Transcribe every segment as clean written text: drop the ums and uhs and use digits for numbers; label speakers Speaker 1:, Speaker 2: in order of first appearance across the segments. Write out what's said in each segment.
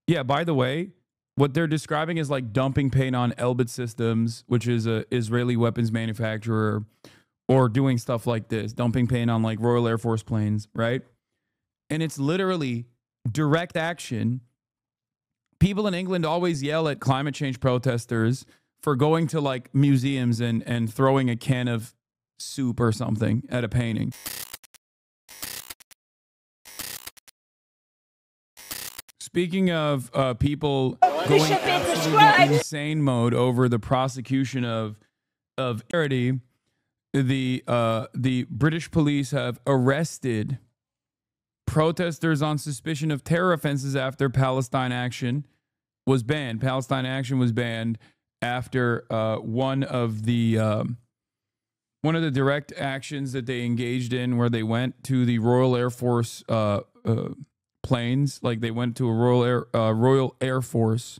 Speaker 1: Yeah, by the way, what they're describing is like dumping paint on Elbit Systems, which is a Israeli weapons manufacturer, or doing stuff like this, dumping paint on like Royal Air Force planes, right? And it's literally direct action. People in England always yell at climate change protesters for going to like museums and throwing a can of soup or something at a painting. Speaking of people going absolutely insane mode over the prosecution of charity, the British police have arrested protesters on suspicion of terror offenses after Palestine Action was banned. Palestine Action was banned after one of the direct actions that they engaged in, where they went to the Royal Air Force planes, like they went to a Royal Air Force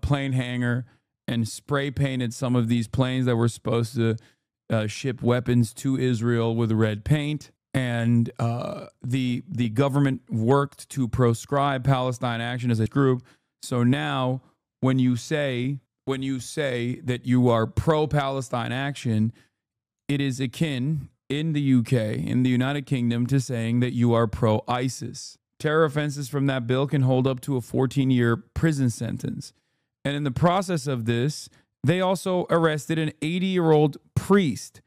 Speaker 1: plane hangar and spray painted some of these planes that were supposed to ship weapons to Israel with red paint. And the government worked to proscribe Palestine Action as a group. So now, when you say that you are pro-Palestine Action, it is akin in the UK, in the United Kingdom, to saying that you are pro-ISIS. Terror offenses from that bill can hold up to a 14-year prison sentence. And in the process of this, they also arrested an 80-year-old priest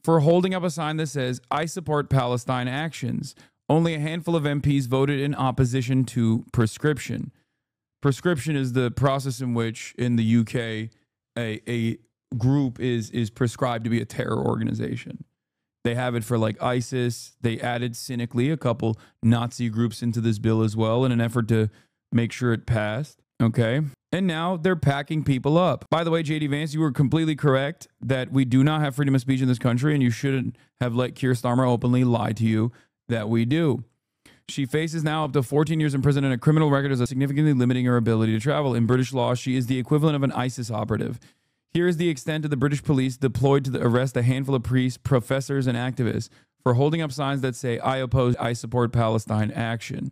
Speaker 1: for holding up a sign that says, "I support Palestine actions." Only a handful of MPs voted in opposition to prescription. Prescription is the process in which, in the UK, a group is prescribed to be a terror organization. They have it for like ISIS. They added cynically a couple Nazi groups into this bill as well in an effort to make sure it passed. Okay. And now they're packing people up. By the way, JD Vance, you were completely correct that we do not have freedom of speech in this country, and you shouldn't have let Keir Starmer openly lie to you that we do. She faces now up to 14 years in prison and a criminal record as significantly limiting her ability to travel. In British law, she is the equivalent of an ISIS operative. Here is the extent of the British police deployed to arrest a handful of priests, professors, and activists for holding up signs that say, "I oppose, I support Palestine Action."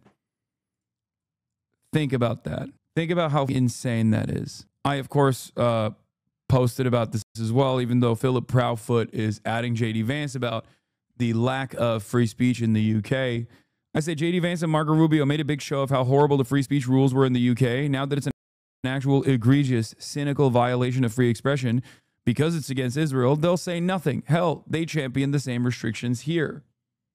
Speaker 1: Think about that. Think about how insane that is. I, of course, posted about this as well, even though Philip Proudfoot is adding JD Vance about the lack of free speech in the UK. I say JD Vance and Marco Rubio made a big show of how horrible the free speech rules were in the UK. Now that it's an actual egregious, cynical violation of free expression because it's against Israel, they'll say nothing. Hell, they champion the same restrictions here.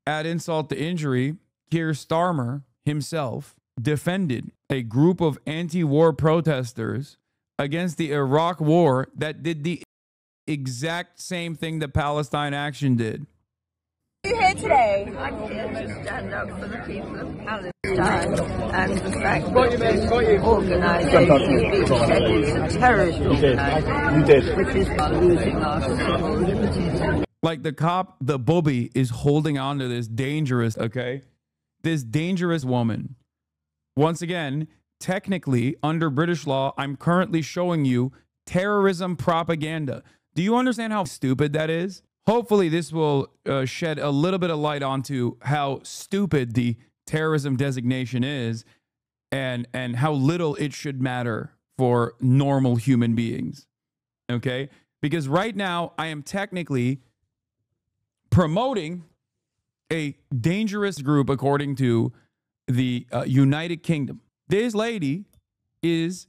Speaker 1: Add insult to injury, Keir Starmer himself defended a group of anti-war protesters against the Iraq war that did the exact same thing that Palestine Action did.
Speaker 2: You here today? I'm here to stand up for the people of Palestine and the fact that this organisation being said is a terrorist organisation, which is losing our civil liberties.
Speaker 1: Like the cop, the booby, is holding on to this dangerous, this dangerous woman. Once again, technically, under British law, I'm currently showing you terrorism propaganda. Do you understand how stupid that is? Hopefully, this will shed a little bit of light onto how stupid the terrorism designation is and how little it should matter for normal human beings. Okay? Because right now, I am technically promoting a dangerous group according to the United Kingdom. This lady is,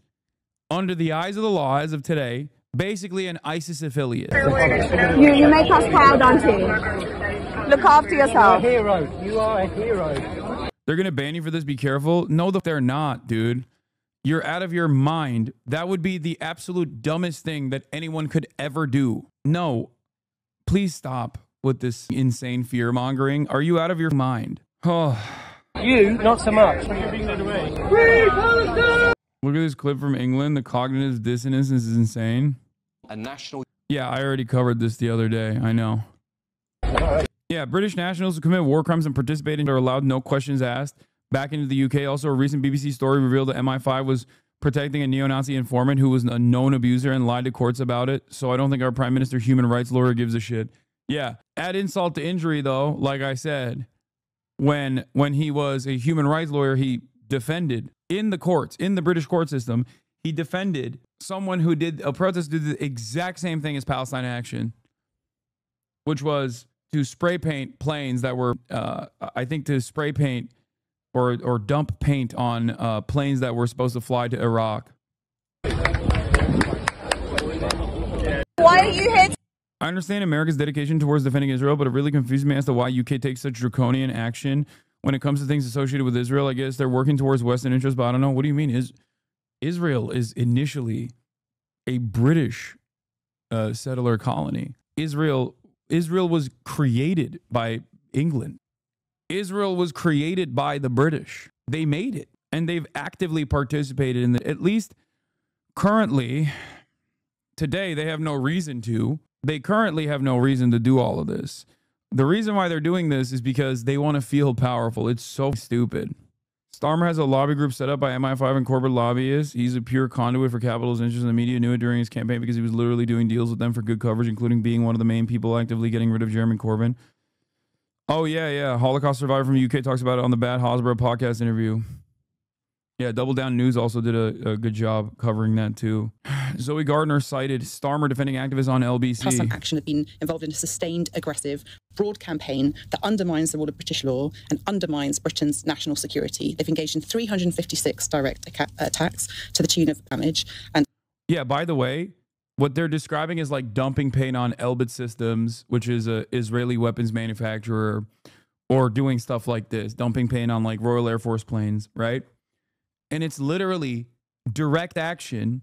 Speaker 1: under the eyes of the law as of today, basically an ISIS affiliate.
Speaker 2: You make us proud, auntie. Look after yourself.
Speaker 3: You're a hero. You are a hero.
Speaker 1: They're going to ban you for this? Be careful. No, they're not, dude. You're out of your mind. That would be the absolute dumbest thing that anyone could ever do. No, please stop with this insane fear mongering. Are you out of your mind? Oh.
Speaker 3: You, not so much.
Speaker 1: Look at this clip from England. The cognitive dissonance is insane.
Speaker 4: A national...
Speaker 1: Yeah, I already covered this the other day. I know. Yeah, British nationals who commit war crimes and participate in are allowed no questions asked back into the UK. Also, a recent BBC story revealed that MI5 was protecting a neo-Nazi informant who was a known abuser and lied to courts about it. So I don't think our Prime Minister human rights lawyer gives a shit. Yeah, add insult to injury, though. Like I said, when he was a human rights lawyer, he defended in the courts, in the British court system, he defended someone who did a protest, did the exact same thing as Palestine Action, which was to spray paint planes that were, I think, to spray paint or dump paint on planes that were supposed to fly to Iraq.
Speaker 2: Why are you here?
Speaker 1: I understand America's dedication towards defending Israel, but it really confuses me as to why UK takes such draconian action when it comes to things associated with Israel. I guess they're working towards Western interests, but I don't know. What do you mean? Israel is initially a British settler colony. Israel was created by England. Israel was created by the British. They made it, and they've actively participated in it. At least currently, today, they have no reason to. They currently have no reason to do all of this. The reason why they're doing this is because they want to feel powerful. It's so stupid. Starmer has a lobby group set up by MI5 and corporate lobbyists. He's a pure conduit for capitalist interests, and the media knew it during his campaign because he was literally doing deals with them for good coverage, including being one of the main people actively getting rid of Jeremy Corbyn. Oh, yeah. Holocaust survivor from the UK talks about it on the Bad Hosborough podcast interview. Yeah, Double Down News also did a good job covering that too. Zoe Gardner cited Starmer defending activists on LBC.
Speaker 4: Palestine Action have been involved in a sustained, aggressive, broad campaign that undermines the rule of British law and undermines Britain's national security. They've engaged in 356 direct attacks to the tune of damage. And
Speaker 1: yeah, by the way, what they're describing is like dumping paint on Elbit Systems, which is a Israeli weapons manufacturer, or doing stuff like this, dumping paint on like Royal Air Force planes, right? And it's literally direct action.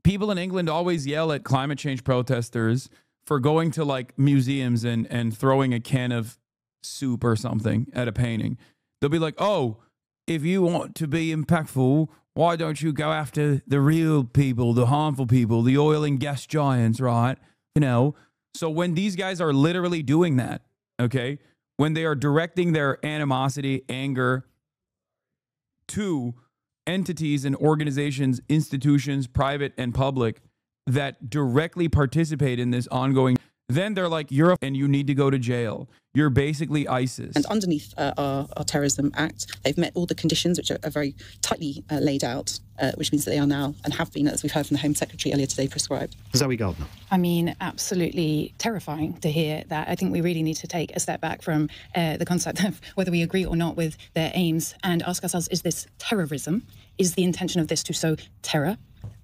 Speaker 1: People in England always yell at climate change protesters for going to like museums and throwing a can of soup or something at a painting. They'll be like, oh, if you want to be impactful, why don't you go after the real people, the harmful people, the oil and gas giants, right? You know, so when these guys are literally doing that, okay, when they are directing their animosity, anger to entities and organizations, institutions, private and public, that directly participate in this ongoing, then they're like, you're and you need to go to jail. You're basically ISIS.
Speaker 4: And underneath our Terrorism Act, they've met all the conditions, which are very tightly laid out, which means that they are now, and have been, as we've heard from the Home Secretary earlier today, prescribed.
Speaker 5: Zoe Gardner.
Speaker 6: I mean, absolutely terrifying to hear that. I think we really need to take a step back from the concept of whether we agree or not with their aims and ask ourselves, is this terrorism? Is the intention of this to sow terror?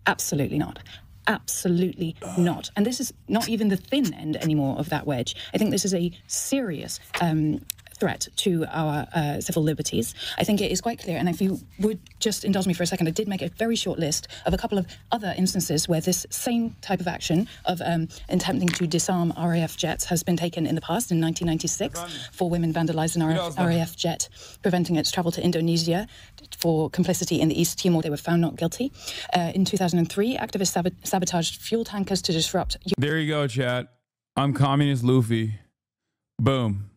Speaker 6: Absolutely not. Absolutely not. And this is not even the thin end anymore of that wedge. I think this is a serious threat to our civil liberties. I think it is quite clear, and if you would just indulge me for a second, I did make a very short list of a couple of other instances where this same type of action of attempting to disarm RAF jets has been taken in the past. In 1996, 4 women vandalized an RAF jet, preventing its travel to Indonesia for complicity in the East Timor. They were found not guilty. In 2003, activists sabotaged fuel tankers to disrupt...
Speaker 1: There you go, chat. I'm Communist Luffy. Boom.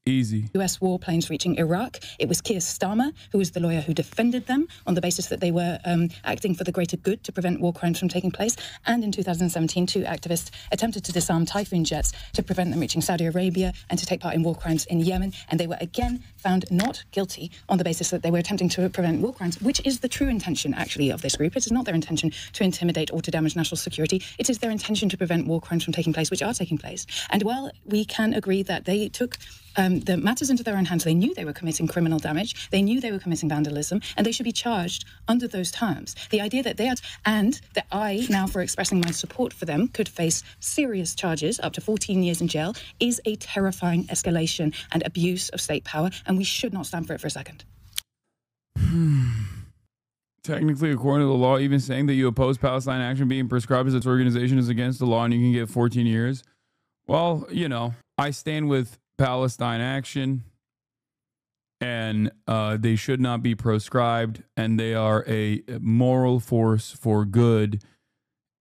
Speaker 1: Easy.
Speaker 6: US warplanes reaching Iraq. It was Keir Starmer, who was the lawyer who defended them on the basis that they were acting for the greater good to prevent war crimes from taking place. And in 2017, 2 activists attempted to disarm Typhoon jets to prevent them reaching Saudi Arabia and to take part in war crimes in Yemen. And they were again found not guilty on the basis that they were attempting to prevent war crimes, which is the true intention, actually, of this group. It is not their intention to intimidate or to damage national security. It is their intention to prevent war crimes from taking place, which are taking place. And while we can agree that they took the matters into their own hands, they knew they were committing criminal damage, they knew they were committing vandalism, and they should be charged under those terms. The idea that they are, and that I, now for expressing my support for them, could face serious charges, up to 14 years in jail, is a terrifying escalation and abuse of state power, and we should not stand for it for a second.
Speaker 1: Technically, according to the law, even saying that you oppose Palestine Action being prescribed as its organization is against the law and you can get 14 years. Well, you know, I stand with Palestine Action, and they should not be proscribed, and they are a moral force for good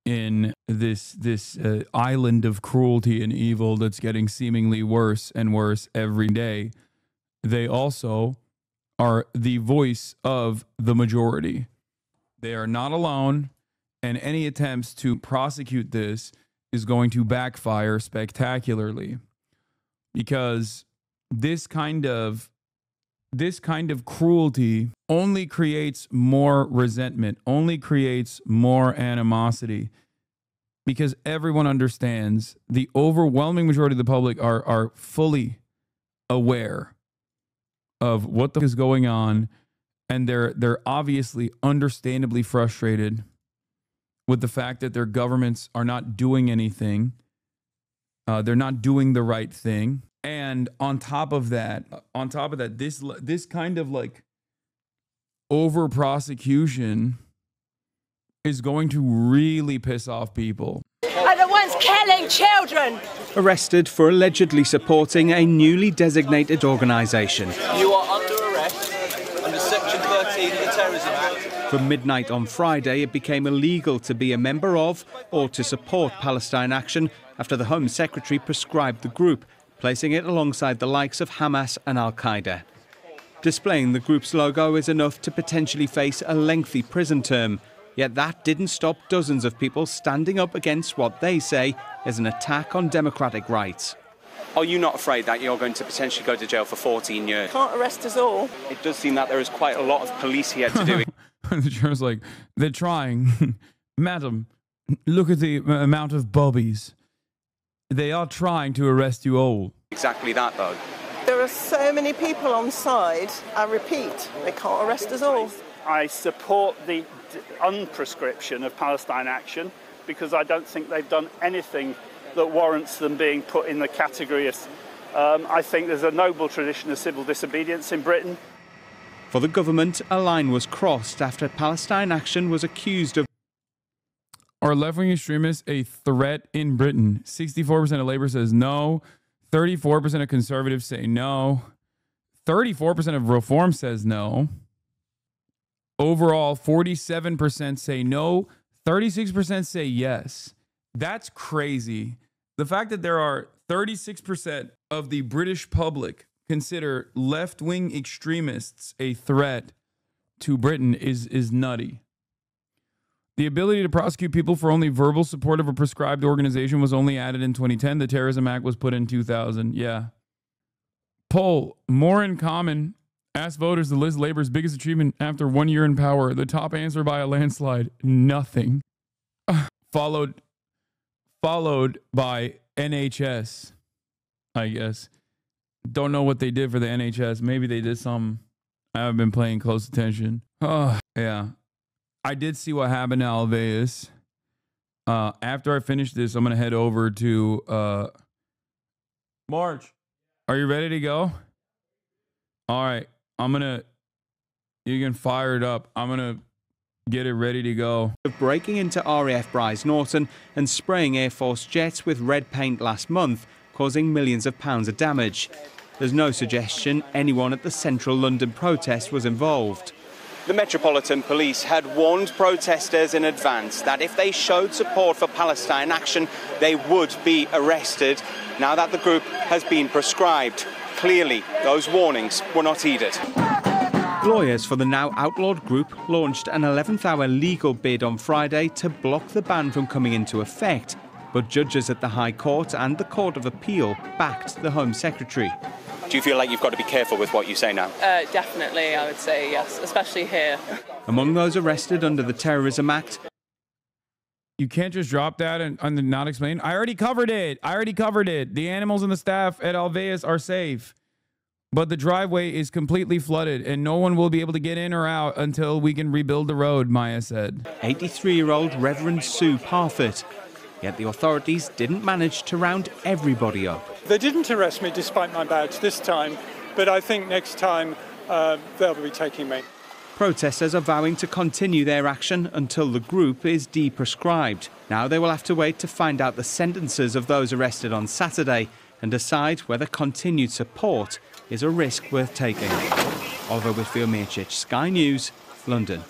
Speaker 1: in this island of cruelty and evil that's getting seemingly worse and worse every day. They also are the voice of the majority. They are not alone, and any attempts to prosecute this is going to backfire spectacularly. Because this kind of this kind of cruelty only creates more resentment, only creates more animosity, because everyone understands, the overwhelming majority of the public are fully aware of what the fuck is going on, and they're obviously understandably frustrated with the fact that their governments are not doing anything. They're not doing the right thing. And on top of that, this kind of like over prosecution is going to really piss off people.
Speaker 2: Are the ones killing children.
Speaker 5: Arrested for allegedly supporting a newly designated organisation.
Speaker 7: You are under arrest under Section 13 of the Terrorism Act.
Speaker 5: From midnight on Friday, it became illegal to be a member of or to support Palestine Action after the Home Secretary prescribed the group, placing it alongside the likes of Hamas and Al-Qaeda. Displaying the group's logo is enough to potentially face a lengthy prison term. Yet that didn't stop dozens of people standing up against what they say is an attack on democratic rights.
Speaker 8: Are you not afraid that you're going to potentially go to jail for 14 years?
Speaker 2: Can't arrest us all.
Speaker 8: It does seem that there is quite a lot of police here to do it.
Speaker 1: The juror's like, they're trying. Madam, look at the amount of bobbies. They are trying to arrest you all.
Speaker 8: Exactly that, though.
Speaker 2: There are so many people on side. I repeat, they can't arrest us all.
Speaker 9: I support the unprescription of Palestine Action because I don't think they've done anything that warrants them being put in the category of... I think there's a noble tradition of civil disobedience in Britain.
Speaker 5: For the government, a line was crossed after Palestine Action was accused of...
Speaker 1: Are left-wing extremists a threat in Britain? 64% of Labour says no. 34% of Conservatives say no. 34% of Reform says no. Overall, 47% say no. 36% say yes. That's crazy. The fact that there are 36% of the British public consider left-wing extremists a threat to Britain is nutty. The ability to prosecute people for only verbal support of a prescribed organization was only added in 2010. The Terrorism Act was put in 2000. Yeah. Poll, more in common. Ask voters to list Labour's biggest achievement after 1 year in power. The top answer by a landslide, nothing. Followed by NHS, I guess. Don't know what they did for the NHS. Maybe they did some. I haven't been paying close attention. Oh, yeah. I did see what happened to Alveus. After I finish this, I'm going to head over to March. Are you ready to go? All right. You can fire it up. I'm going to get it ready to go.
Speaker 5: Breaking into RAF Bryce Norton and spraying Air Force jets with red paint last month, causing millions of pounds of damage. There's no suggestion anyone at the central London protest was involved.
Speaker 8: The Metropolitan Police had warned protesters in advance that if they showed support for Palestine Action, they would be arrested. Now that the group has been proscribed, clearly those warnings were not heeded.
Speaker 5: Lawyers for the now outlawed group launched an 11th-hour legal bid on Friday to block the ban from coming into effect, but judges at the High Court and the Court of Appeal backed the Home Secretary.
Speaker 8: Do you feel like you've got to be careful with what you say now?
Speaker 10: Definitely, I would say yes, especially here.
Speaker 5: Among those arrested under the Terrorism Act...
Speaker 1: You can't just drop that and not explain. I already covered it. The animals and the staff at Alveus are safe. But the driveway is completely flooded and no one will be able to get in or out until we can rebuild the road, Maya said.
Speaker 5: 83-year-old Reverend Sue Parfitt. Yet the authorities didn't manage to round everybody up.
Speaker 11: They didn't arrest me despite my badge this time, but I think next time they'll be taking me.
Speaker 5: Protesters are vowing to continue their action until the group is deprescribed. Now they will have to wait to find out the sentences of those arrested on Saturday and decide whether continued support is a risk worth taking. Oliver Whitfield-Mirchich, Sky News, London.